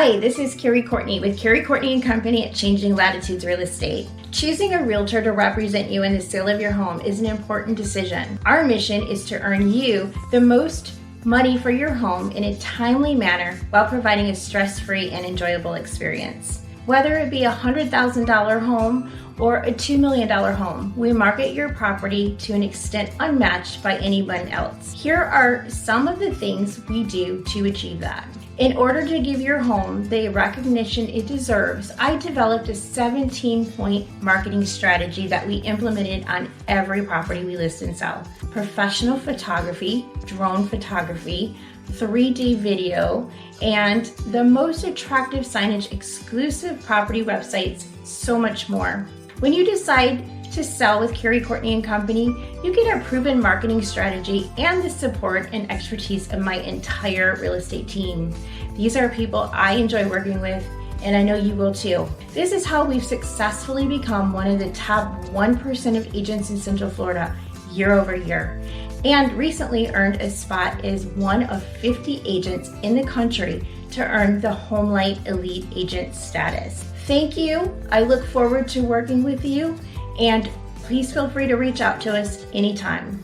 Hi, this is Carrie Courtney with Carrie Courtney & Company at Changing Latitudes Real Estate. Choosing a realtor to represent you in the sale of your home is an important decision. Our mission is to earn you the most money for your home in a timely manner while providing a stress-free and enjoyable experience. Whether it be a $100,000 home or a $2 million home, we market your property to an extent unmatched by anyone else. Here are some of the things we do to achieve that. In order to give your home the recognition it deserves, I developed a 17-point marketing strategy that we implemented on every property we list and sell. Professional photography, drone photography, 3D video, and the most attractive signage, exclusive property websites, so much more. When you decide to sell with Carrie Courtney & Company, you get our proven marketing strategy and the support and expertise of my entire real estate team. These are people I enjoy working with, and I know you will too. This is how we've successfully become one of the top 1% of agents in Central Florida year over year, and recently earned a spot as one of 50 agents in the country to earn the HomeLight Elite Agent Status. Thank you. I look forward to working with you, and please feel free to reach out to us anytime.